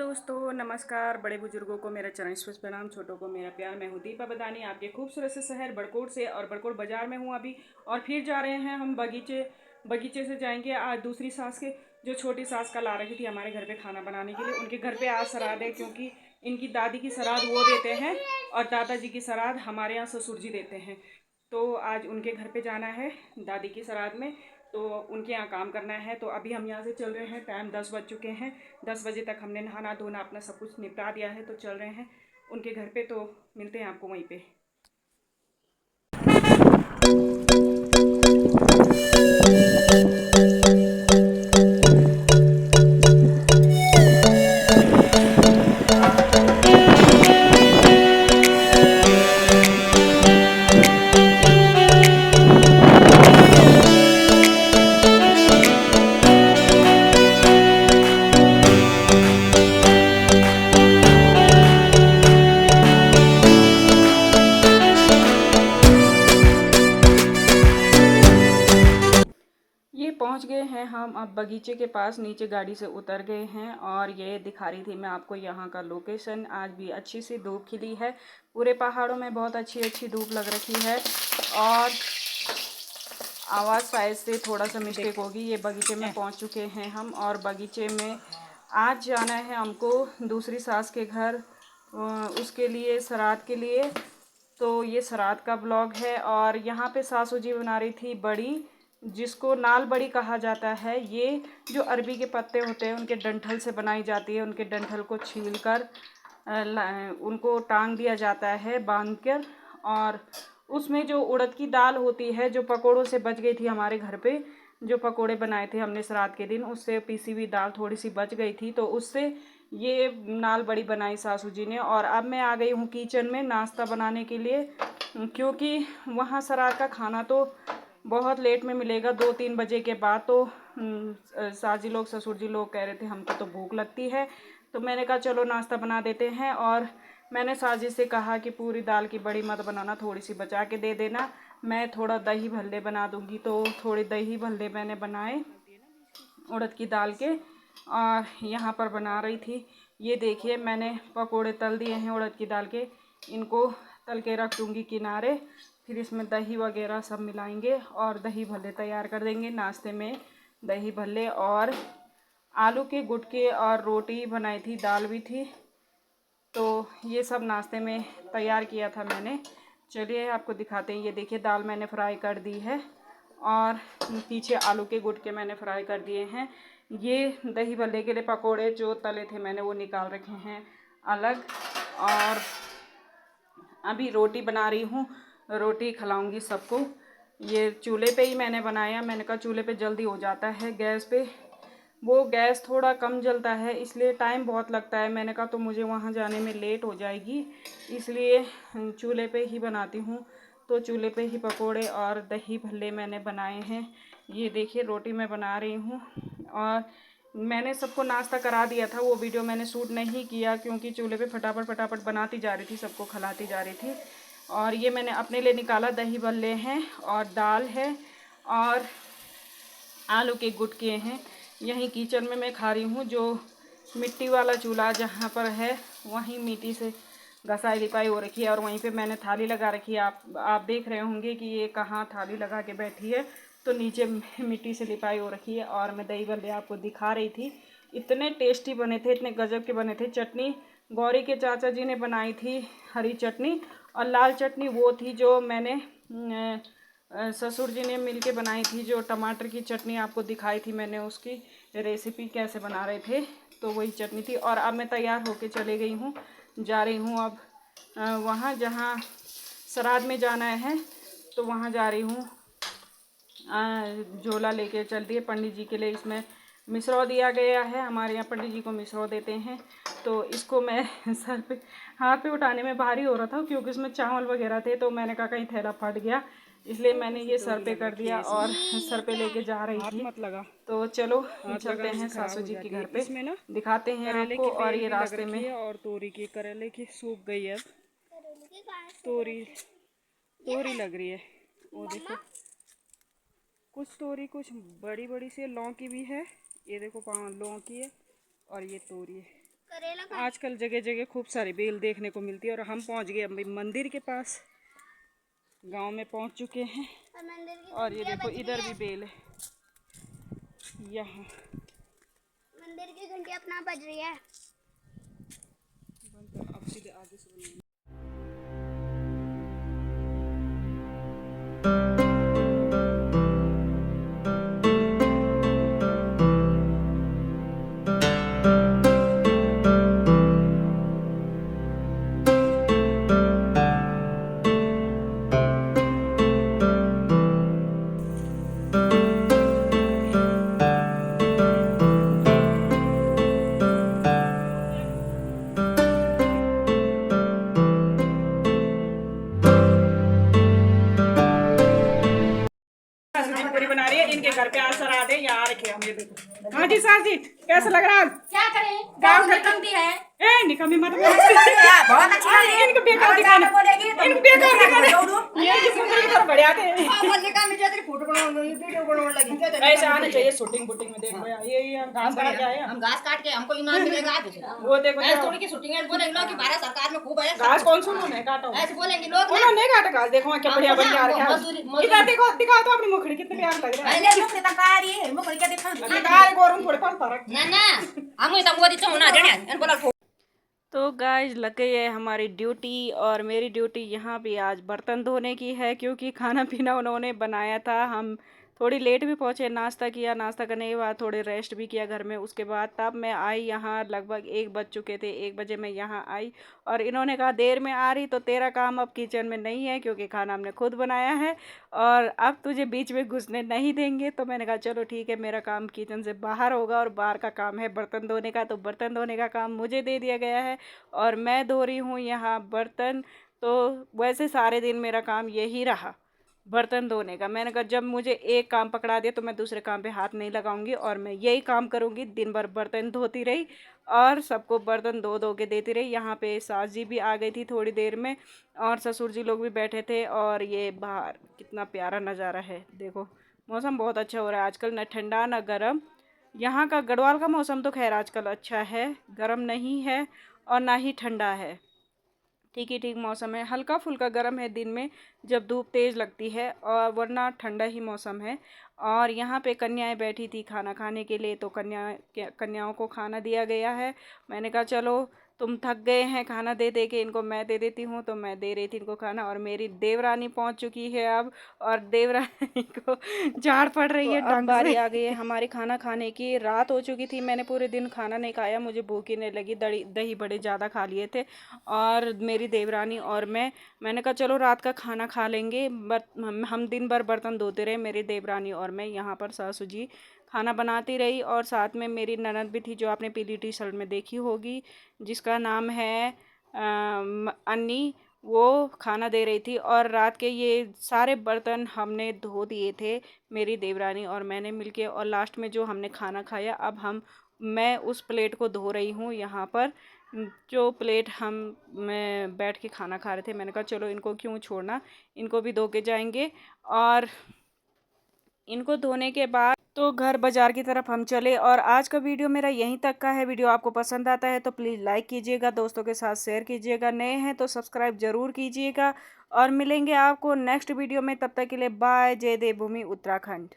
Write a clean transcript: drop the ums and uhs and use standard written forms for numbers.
दोस्तों, नमस्कार। बड़े बुजुर्गों को मेरा चरण स्पर्श प्रणाम, छोटों को मेरा प्यार। मैं हूँ दीपा बदानी, आपके खूबसूरत से शहर बड़कोट से। और बड़कोट बाजार में हूँ अभी, और फिर जा रहे हैं हम बगीचे से जाएंगे। आज दूसरी सास के, जो छोटी सास कल आ रही थी हमारे घर पे खाना बनाने के लिए, उनके घर पे आज श्राद्ध है, क्योंकि इनकी दादी की श्राद्ध वो देते हैं और दादाजी की श्राद्ध हमारे यहाँ ससुर जी देते हैं। तो आज उनके घर पे जाना है दादी की श्राद्ध में, तो उनके यहाँ काम करना है। तो अभी हम यहाँ से चल रहे हैं। टाइम 10 बज चुके हैं। 10 बजे तक हमने नहाना धोना अपना सब कुछ निपटा दिया है, तो चल रहे हैं उनके घर पे। तो मिलते हैं आपको वहीं पे। ये पहुंच गए हैं हम अब बगीचे के पास। नीचे गाड़ी से उतर गए हैं और ये दिखा रही थी मैं आपको यहाँ का लोकेशन। आज भी अच्छी सी धूप खिली है, पूरे पहाड़ों में बहुत अच्छी धूप लग रखी है। और आवाज़ शायद से थोड़ा सा मिस्टेक होगी। ये बगीचे में पहुँच चुके हैं हम, और बगीचे में आज जाना है हमको दूसरी सास के घर, उसके लिए श्राद्ध के लिए। तो ये श्राद्ध का ब्लॉग है। और यहाँ पे सासू जी बना रही थी बड़ी, जिसको नाल बड़ी कहा जाता है। ये जो अरबी के पत्ते होते हैं उनके डंठल से बनाई जाती है। उनके डंठल को छील कर उनको टांग दिया जाता है बांध कर, और उसमें जो उड़द की दाल होती है, जो पकोड़ों से बच गई थी हमारे घर पे, जो पकोड़े बनाए थे हमने श्राद्ध के दिन, उससे पीसी हुई दाल थोड़ी सी बच गई थी, तो उससे ये नाल बड़ी बनाई सासू जी ने। और अब मैं आ गई हूँ किचन में नाश्ता बनाने के लिए, क्योंकि वहाँ श्राद्ध का खाना तो बहुत लेट में मिलेगा, 2-3 बजे के बाद। तो साजी लोग ससुर जी लोग कह रहे थे हमको तो भूख लगती है, तो मैंने कहा चलो नाश्ता बना देते हैं। और मैंने साजी से कहा कि पूरी दाल की बड़ी मत बनाना, थोड़ी सी बचा के दे देना, मैं थोड़ा दही भल्ले बना दूंगी। तो थोड़े दही भल्ले मैंने बनाए उड़द की दाल के, और यहाँ पर बना रही थी। ये देखिए मैंने पकोड़े तल दिए हैं उड़द की दाल के, इनको तल के रख दूँगी किनारे। फिर इसमें दही वगैरह सब मिलाएंगे और दही भल्ले तैयार कर देंगे। नाश्ते में दही भल्ले और आलू के गुटके और रोटी बनाई थी, दाल भी थी। तो ये सब नाश्ते में तैयार किया था मैंने। चलिए आपको दिखाते हैं। ये देखिए दाल मैंने फ्राई कर दी है, और पीछे आलू के गुटके मैंने फ्राई कर दिए हैं। ये दही भल्ले के लिए पकोड़े जो तले थे मैंने वो निकाल रखे हैं अलग। और अभी रोटी बना रही हूँ, रोटी खिलाऊंगी सबको। ये चूल्हे पे ही मैंने बनाया, मैंने कहा चूल्हे पे जल्दी हो जाता है। गैस पे वो गैस थोड़ा कम जलता है, इसलिए टाइम बहुत लगता है। मैंने कहा तो मुझे वहाँ जाने में लेट हो जाएगी, इसलिए चूल्हे पे ही बनाती हूँ। तो चूल्हे पे ही पकोड़े और दही भल्ले मैंने बनाए हैं। ये देखिए रोटी मैं बना रही हूँ, और मैंने सबको नाश्ता करा दिया था। वो वीडियो मैंने शूट नहीं किया, क्योंकि चूल्हे पे फटाफट बनाती जा रही थी, सबको खिलाती जा रही थी। और ये मैंने अपने लिए निकाला, दही भल्ले हैं और दाल है और आलू के गुटके हैं। यहीं किचन में मैं खा रही हूँ। जो मिट्टी वाला चूल्हा जहाँ पर है, वहीं मिट्टी से घसाई लिपाई हो रखी है, और वहीं पे मैंने थाली लगा रखी है। आप देख रहे होंगे कि ये कहाँ थाली लगा के बैठी है, तो नीचे मिट्टी से लिपाई हो रखी है। और मैं दही भल्ले आपको दिखा रही थी, इतने टेस्टी बने थे, इतने गजब के बने थे। चटनी गौरी के चाचा जी ने बनाई थी, हरी चटनी, और लाल चटनी वो थी जो मैंने ससुर जी ने मिलके बनाई थी। जो टमाटर की चटनी आपको दिखाई थी मैंने, उसकी रेसिपी कैसे बना रहे थे, तो वही चटनी थी। और अब मैं तैयार होके चले गई हूँ, जा रही हूँ अब वहाँ जहाँ श्राद्ध में जाना है, तो वहाँ जा रही हूँ। झोला लेके चलती है पंडित जी के लिए। इसमें मिसरौ दिया गया है, हमारे यहाँ पंडित जी को मिसरौ देते हैं। तो इसको मैं सर पे हाथ पे उठाने में भारी हो रहा था, क्योंकि इसमें चावल वगैरह थे, तो मैंने कहा कहीं थैला फट गया, इसलिए मैंने ये सर पे कर दिया और सर पे लेके जा रही थी। मत लगा। तो चलो चलते हैं सासू जी के घर पे, दिखाते हैं आपको। और ये रास्ते में और तोरी की, करेले की सूख गई है, तोरी लग रही है। वो देखो कुछ तोरी, कुछ बड़ी बड़ी सी लौकी भी है। ये देखो लौकी है और ये तोरी है। आजकल जगह जगह खूब सारी बेल देखने को मिलती है और हम पहुंच गए अभी मंदिर के पास। गांव में पहुंच चुके हैं और ये देखो इधर भी बेल है। यहाँ मंदिर की घंटी अपना बज रही है। अब सीधे आगे से पूरी बना रही है। इनके घर पे असर आ दे यहाँ रखे हम ये देखो। हाँ जी साजिद कैसा लग रहा है? क्या करें गाँव निकलती है। ए निकम्मी मत बहुत अच्छा है। इनको बेकार दिखाना इनको बेकार दिखाना ये जिंदगी पर बढ़िया थे। निकम्मी जैसे फोटो बनाने वीडियो बनाने लगी ऐसे आना चाहिए शूटिंग बूटिंग में। देखो ये घास काट के आए हम घास काट के हमको इनाम मिलेगा। वो देखो थोड़ी की शूटिंग है बोलेंगे कि भारत सरकार में खूब है घास कौन सा उन्होंने काटा ऐसे बोलेंगे लोग उन्होंने काटा घास। देखो क्या बढ़िया बढ़िया आ रहा है। इधर देखो दिखाओ तो अपनी मुखड़ी कितनी प्यार लग रहा है। पहले मुखड़ी तकारी है मुखड़ी क्या दिखा कार गोरम थोड़े पर फर्क ना ना हम ही तो मोदी चौना जने इन बोला। तो गाइस लग गई है हमारी ड्यूटी और मेरी ड्यूटी यहाँ भी आज बर्तन धोने की है क्योंकि खाना पीना उन्होंने बनाया था। हम थोड़ी लेट भी पहुँचे, नाश्ता किया, नाश्ता करने के बाद थोड़े रेस्ट भी किया घर में। उसके बाद तब मैं आई यहाँ, लगभग 1 बज चुके थे। 1 बजे मैं यहाँ आई और इन्होंने कहा देर में आ रही तो तेरा काम अब किचन में नहीं है क्योंकि खाना हमने खुद बनाया है और अब तुझे बीच में घुसने नहीं देंगे। तो मैंने कहा चलो ठीक है, मेरा काम किचन से बाहर होगा और बाहर का काम है बर्तन धोने का। तो बर्तन धोने का काम मुझे दे दिया गया है और मैं धो रही हूँ यहाँ बर्तन। तो वैसे सारे दिन मेरा काम यही रहा, बर्तन धोने का। मैंने कहा जब मुझे एक काम पकड़ा दिया तो मैं दूसरे काम पे हाथ नहीं लगाऊंगी और मैं यही काम करूंगी। दिन भर बर्तन धोती रही और सबको बर्तन धो धो के देती रही। यहाँ पे सास जी भी आ गई थी थोड़ी देर में और ससुर जी लोग भी बैठे थे। और ये बाहर कितना प्यारा नज़ारा है, देखो मौसम बहुत अच्छा हो रहा है आजकल, ना ठंडा ना गर्म। यहाँ का गढ़वाल का मौसम तो खैर आजकल अच्छा है, गर्म नहीं है और ना ही ठंडा है, ठीक ही ठीक मौसम है। हल्का फुल्का गर्म है दिन में जब धूप तेज़ लगती है और वरना ठंडा ही मौसम है। और यहाँ पे कन्याएं बैठी थी खाना खाने के लिए, तो कन्याओं को खाना दिया गया है। मैंने कहा चलो तुम थक गए हैं खाना दे दे के, इनको मैं दे देती हूँ। तो मैं दे रही थी इनको खाना और मेरी देवरानी पहुँच चुकी है अब, और देवरानी को झाड़ पड़ रही है। अब बारी आ गई है हमारे खाना खाने की। रात हो चुकी थी, मैंने पूरे दिन खाना नहीं खाया, मुझे भूख ही नहीं लगी। दही बड़े ज़्यादा खा लिए थे और मेरी देवरानी और मैंने कहा चलो रात का खाना खा लेंगे। हम दिन भर बर्तन धोते रहे, मेरी देवरानी और मैं। यहाँ पर सासू जी खाना बनाती रही और साथ में मेरी ननद भी थी जो आपने पीली टी शर्ट में देखी होगी, जिसका नाम है अन्नी। वो खाना दे रही थी और रात के ये सारे बर्तन हमने धो दिए थे, मेरी देवरानी और मैंने मिलके। और लास्ट में जो हमने खाना खाया, अब मैं उस प्लेट को धो रही हूँ यहाँ पर, जो प्लेट मैं बैठ के खाना खा रहे थे। मैंने कहा चलो इनको क्यों छोड़ना, इनको भी धो के जाएंगे। और इनको धोने के बाद तो घर बाज़ार की तरफ हम चले। और आज का वीडियो मेरा यहीं तक का है। वीडियो आपको पसंद आता है तो प्लीज़ लाइक कीजिएगा, दोस्तों के साथ शेयर कीजिएगा, नए हैं तो सब्सक्राइब ज़रूर कीजिएगा। और मिलेंगे आपको नेक्स्ट वीडियो में, तब तक के लिए बाय। जय देवभूमि उत्तराखंड।